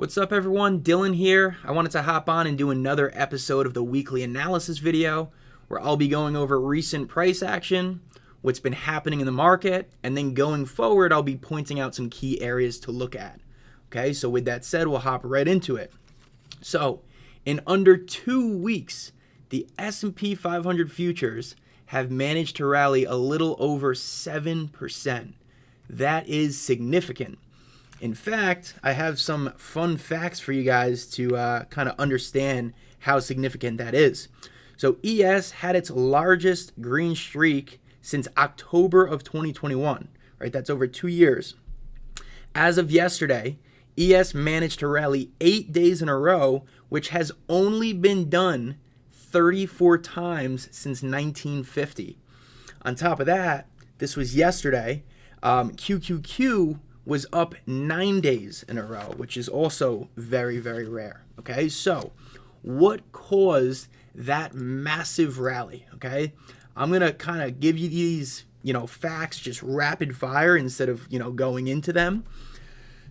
What's up everyone, Dylan here. I wanted to hop on and do another episode of the weekly analysis video where I'll be going over recent price action, what's been happening in the market, and then going forward I'll be pointing out some key areas to look at. Okay, so with that said, we'll hop right into it. So in under 2 weeks, the S&P 500 futures have managed to rally a little over 7%. That is significant. In fact, I have some fun facts for you guys to kind of understand how significant that is. So ES had its largest green streak since October of 2021, right? That's over 2 years. As of yesterday, ES managed to rally 8 days in a row, which has only been done 34 times since 1950. On top of that, this was yesterday, QQQ was up 9 days in a row, which is also very, very rare. Okay, so what caused that massive rally? Okay, I'm gonna kind of give you these, facts just rapid fire instead of, going into them.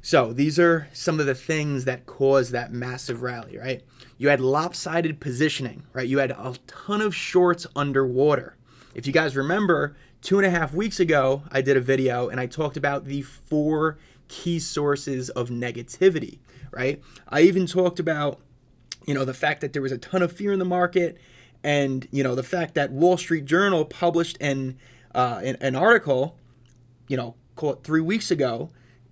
So these are some of the things that caused that massive rally, right? You had lopsided positioning, right? You had a ton of shorts underwater. If you guys remember, 2.5 weeks ago, I did a video and I talked about the 4 key sources of negativity, right? I even talked about, the fact that there was a ton of fear in the market and, the fact that Wall Street Journal published an article, call it 3 weeks ago,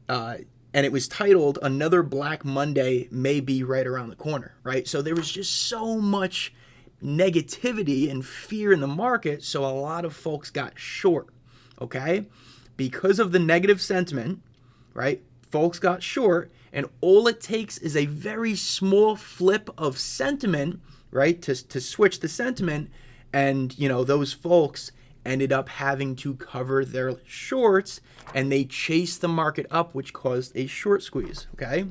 and it was titled, "Another Black Monday May Be Right Around the Corner," right? So there was just so much negativity and fear in the market, so a lot of folks got short, okay? Because of the negative sentiment, right? Folks got short, and all it takes is a very small flip of sentiment, right? To switch the sentiment, and, those folks ended up having to cover their shorts, and they chased the market up, which caused a short squeeze, okay?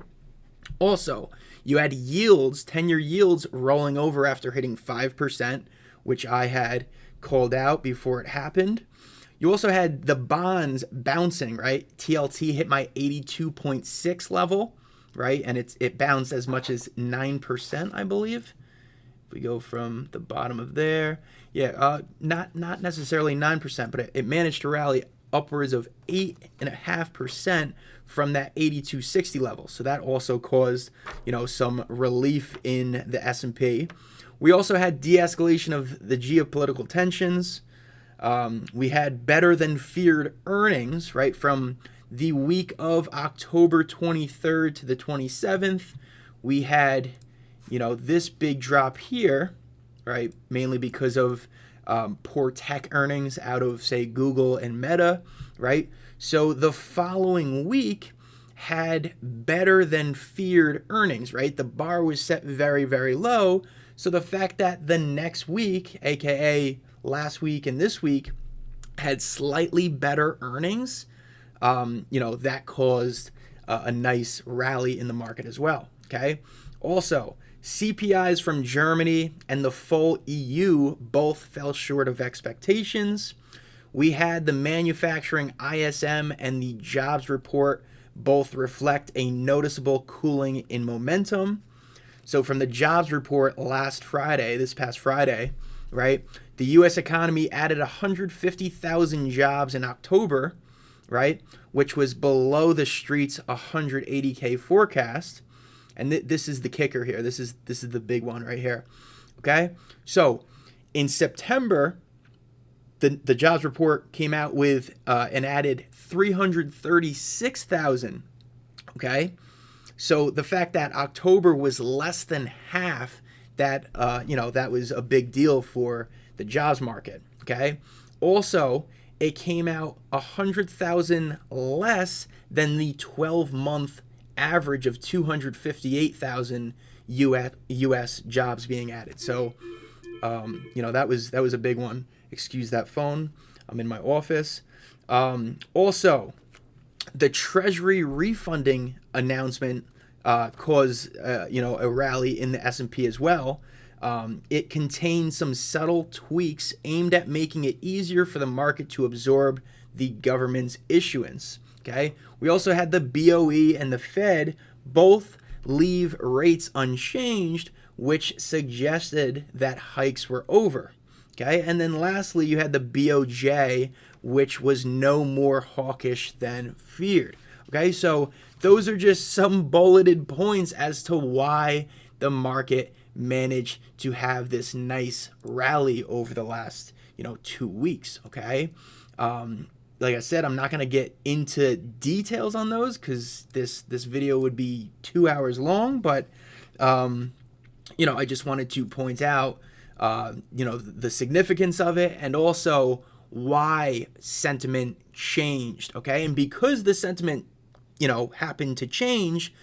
Also, you had yields, 10-year yields rolling over after hitting 5%, which I had called out before it happened. You also had the bonds bouncing, right? TLT hit my 82.6 level, right? And it bounced as much as 9%, I believe. If we go from the bottom of there, not necessarily 9%, but it managed to rally upwards of 8.5% from that 82.60 level. So that also caused, some relief in the S&P. We also had de-escalation of the geopolitical tensions. We had better than feared earnings, right? From the week of October 23rd to the 27th, we had, this big drop here, right? Mainly because of poor tech earnings out of, say, Google and Meta, right? So the following week had better than feared earnings, right? The bar was set very, very low. So the fact that the next week, aka last week and this week, had slightly better earnings, that caused a nice rally in the market as well, okay? Also, CPIs from Germany and the full EU both fell short of expectations. We had the manufacturing ISM and the jobs report both reflect a noticeable cooling in momentum. So from the jobs report this past Friday, right, the U.S. economy added 150,000 jobs in October, right, which was below the street's 180K forecast. And this is the kicker here. This is the big one right here. Okay? So in September, the jobs report came out with and added 336,000. Okay? So the fact that October was less than half, that was a big deal for the jobs market. Okay? Also, it came out 100,000 less than the 12-month average of 258,000 U.S. jobs being added. So, that was a big one. Excuse that phone. I'm in my office. Also, the Treasury refunding announcement caused a rally in the S&P as well. It contains some subtle tweaks aimed at making it easier for the market to absorb the government's issuance. Okay. We also had the BOE and the Fed both leave rates unchanged, which suggested that hikes were over. Okay, and then lastly, you had the BOJ, which was no more hawkish than feared. Okay, so those are just some bulleted points as to why the market managed to have this nice rally over the last 2 weeks. Okay, like I said, I'm not going to get into details on those because this video would be 2 hours long, but I just wanted to point out the significance of it and also why sentiment changed. Okay, and because the sentiment happened to change,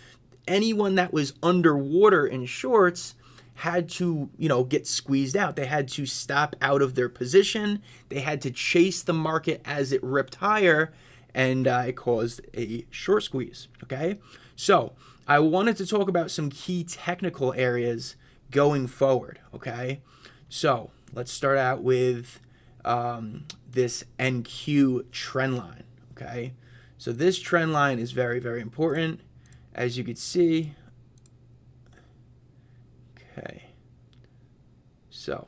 anyone that was underwater in shorts had to, get squeezed out. They had to stop out of their position. They had to chase the market as it ripped higher, and it caused a short squeeze. Okay, so I wanted to talk about some key technical areas going forward. Okay, so let's start out with this NQ trend line. Okay, so this trend line is very, very important, as you could see. Okay, so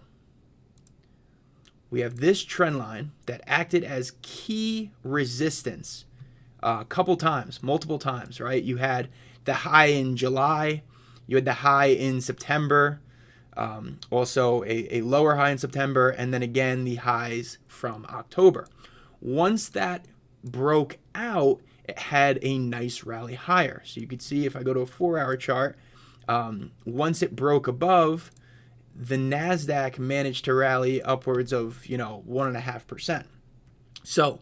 we have this trend line that acted as key resistance multiple times, right? You had the high in July, you had the high in September, also a lower high in September, and then again the highs from October. Once that broke out, it had a nice rally higher. So you could see if I go to a 4-hour chart, once it broke above, the NASDAQ managed to rally upwards of 1.5%. So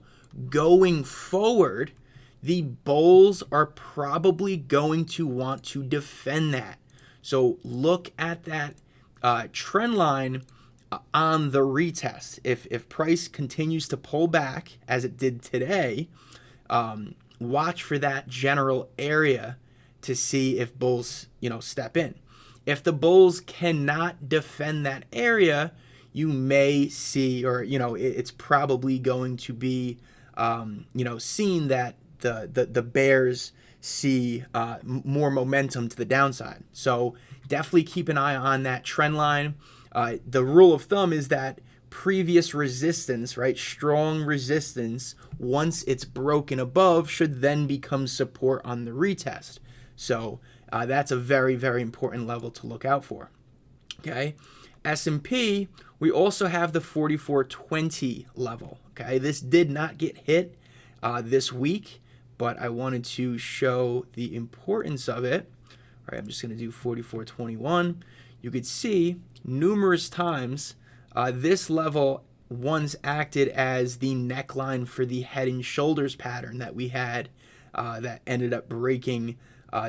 going forward, the bulls are probably going to want to defend that. So look at that trend line on the retest. If price continues to pull back as it did today, watch for that general area to see if bulls step in. If the bulls cannot defend that area, you may see, or it's probably going to be seen that the bears see more momentum to the downside. So definitely keep an eye on that trend line. The rule of thumb is that previous resistance, right, strong resistance, once it's broken above, should then become support on the retest. So that's a very, very important level to look out for. Okay, S&P, we also have the 4420 level. Okay, this did not get hit this week, but I wanted to show the importance of it. All right, I'm just going to do 4421. You could see numerous times this level once acted as the neckline for the head and shoulders pattern that we had that ended up breaking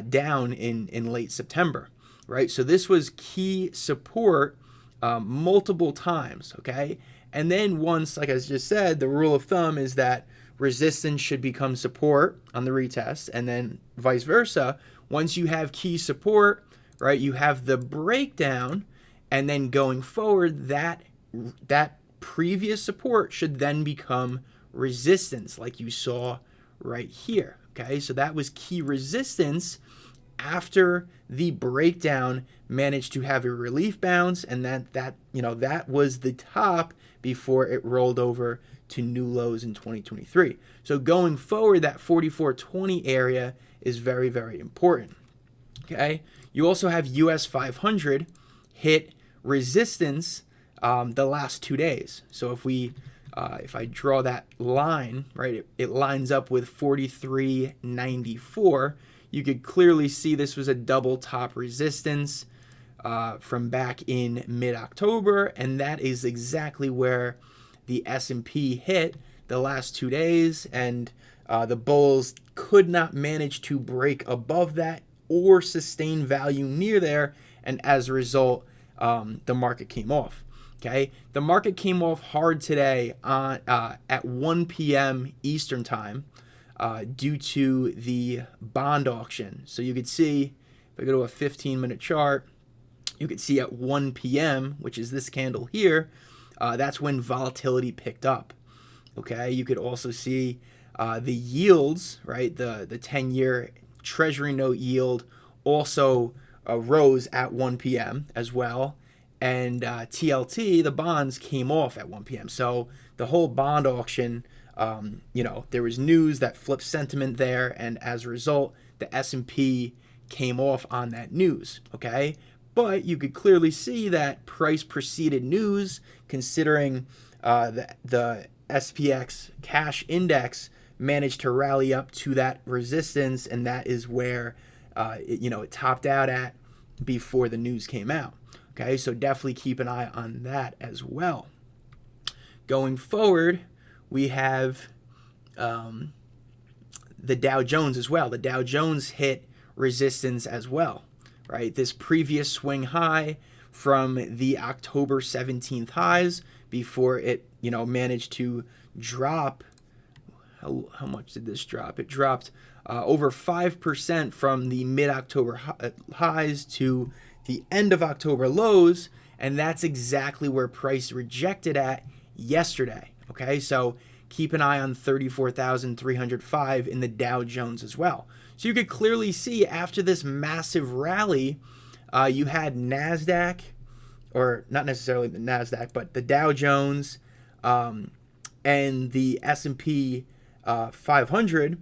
down in late September, right? So this was key support multiple times, okay? And then once, like I just said, the rule of thumb is that resistance should become support on the retest, and then vice versa. Once you have key support, right, you have the breakdown, and then going forward, that previous support should then become resistance, like you saw right here. Okay, so that was key resistance after the breakdown managed to have a relief bounce, and that was the top before it rolled over to new lows in 2023. So going forward, that 4420 area is very, very important. Okay, you also have US 500 hit resistance the last 2 days. So if I draw that line, right, it lines up with 43.94. You could clearly see this was a double top resistance from back in mid-October, and that is exactly where the S&P hit the last 2 days, and the bulls could not manage to break above that or sustain value near there, and as a result, the market came off. Okay, the market came off hard today at 1 p.m. Eastern time due to the bond auction. So you could see, if I go to a 15-minute chart, you could see at 1 p.m., which is this candle here, that's when volatility picked up. Okay, you could also see the yields, right, the 10-year Treasury note yield also rose at 1 p.m. as well. And TLT, the bonds, came off at 1 p.m. So the whole bond auction, there was news that flipped sentiment there, and as a result, the S&P came off on that news, okay? But you could clearly see that price preceded news, considering the SPX cash index managed to rally up to that resistance, and that is where it topped out at before the news came out. Okay, so definitely keep an eye on that as well. Going forward, we have the Dow Jones as well. The Dow Jones hit resistance as well, right? This previous swing high from the October 17th highs before it, managed to drop. How much did this drop? It dropped over 5% from the mid-October highs to the end of October lows, and that's exactly where price rejected at yesterday. Okay, so keep an eye on 34,305 in the Dow Jones as well. So you could clearly see after this massive rally, you had NASDAQ, or not necessarily the NASDAQ, but the Dow Jones and the S&P 500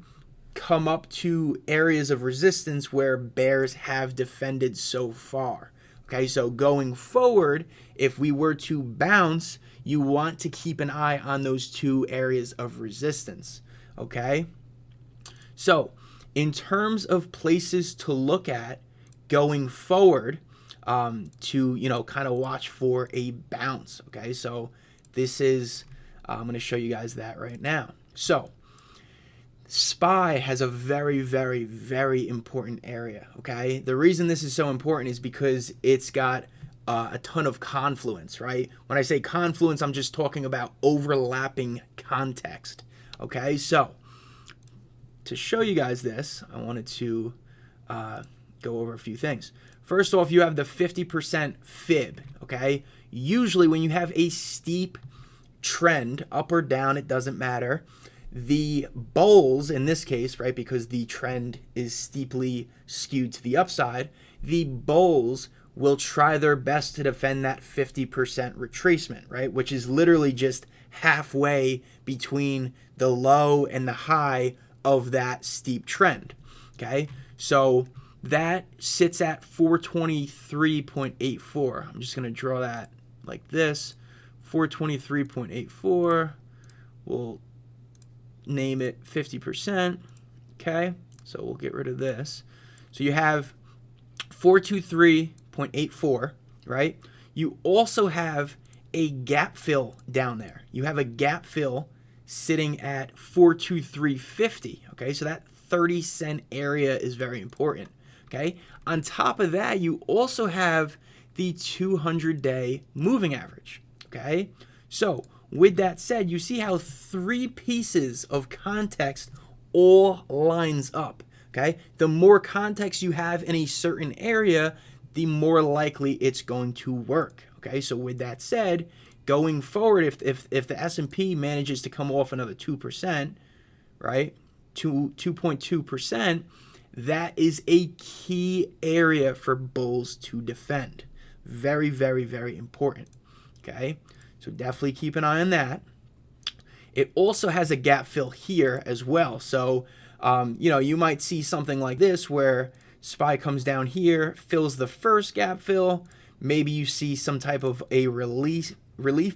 come up to areas of resistance where bears have defended so far. Okay, so going forward, if we were to bounce, you want to keep an eye on those two areas of resistance. Okay, so in terms of places to look at going forward, to kind of watch for a bounce. Okay, so this is I'm going to show you guys that right now. So SPY has a very, very, very important area, okay? The reason this is so important is because it's got a ton of confluence, right? When I say confluence, I'm just talking about overlapping context, okay? So to show you guys this, I wanted to go over a few things. First off, you have the 50% fib, okay? Usually when you have a steep trend, up or down, it doesn't matter, the bulls in this case, right, because the trend is steeply skewed to the upside, the bulls will try their best to defend that 50% retracement, right, which is literally just halfway between the low and the high of that steep trend. Okay, so that sits at 423.84. I'm just going to draw that like this. 423.84. We'll name it 50%. Okay, so we'll get rid of this. So you have 423.84, right? You also have a gap fill down there. You have a gap fill sitting at 423.50. Okay, so that 30-cent area is very important. Okay, on top of that, you also have the 200-day moving average. Okay, so with that said, you see how three pieces of context all lines up. Okay, the more context you have in a certain area, the more likely it's going to work. Okay, so with that said, going forward, if the S&P manages to come off another 2%, right, 2.2%, that is a key area for bulls to defend. Very, very, very important. Okay, so definitely keep an eye on that. It also has a gap fill here as well. So, you might see something like this where SPY comes down here, fills the first gap fill. Maybe you see some type of a relief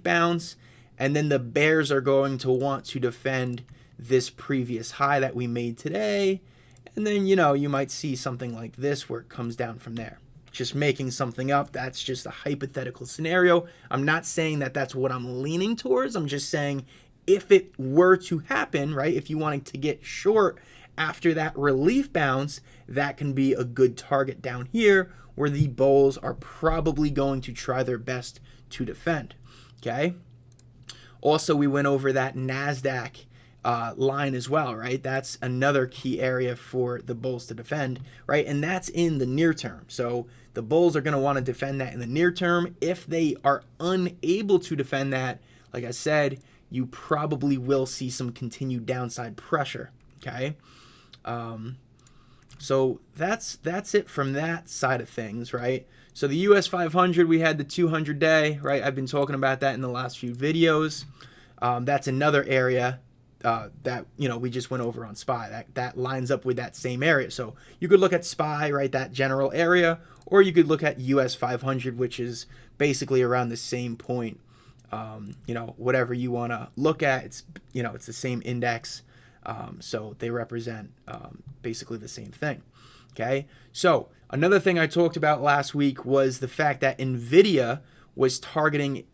bounce, and then the bears are going to want to defend this previous high that we made today. And then, you might see something like this where it comes down from there. Just making something up. That's just a hypothetical scenario. I'm not saying that that's what I'm leaning towards. I'm just saying if it were to happen, right, if you wanted to get short after that relief bounce, that can be a good target down here where the bulls are probably going to try their best to defend. Okay. Also, we went over that NASDAQ line as well, right? That's another key area for the bulls to defend, right? And that's in the near term. So the bulls are going to want to defend that in the near term. If they are unable to defend that, like I said, you probably will see some continued downside pressure. Okay. So that's it from that side of things, right? So the US 500, we had the 200-day, right? I've been talking about that in the last few videos. That's another area that we just went over on SPY. That lines up with that same area. So you could look at SPY, right, that general area, or you could look at US 500, which is basically around the same point. Whatever you want to look at, it's the same index. So they represent basically the same thing. Okay. So another thing I talked about last week was the fact that Nvidia was testing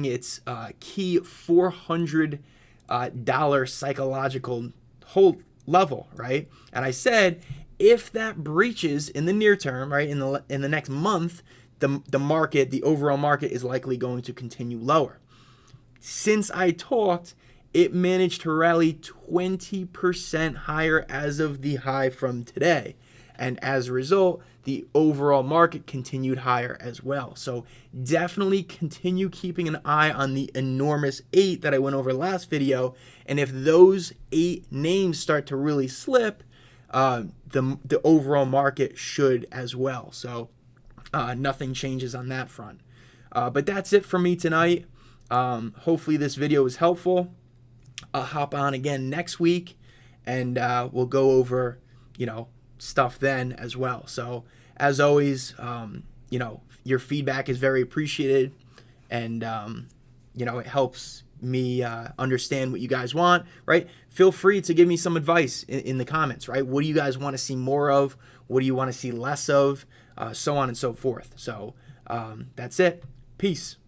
its key $400 psychological hold level, right? And I said if that breaches in the near term, right, in the next month, the market, the overall market, is likely going to continue lower. Since I talked, it managed to rally 20% higher as of the high from today. And as a result, the overall market continued higher as well. So definitely continue keeping an eye on the enormous 8 that I went over last video. And if those 8 names start to really slip, the overall market should as well. So nothing changes on that front. But that's it for me tonight. Hopefully this video was helpful. I'll hop on again next week, and we'll go over, stuff then as well. So as always, your feedback is very appreciated, and it helps me understand what you guys want, right? Feel free to give me some advice in the comments, right? What do you guys want to see more of? What do you want to see less of? So on and so forth. So that's it. Peace.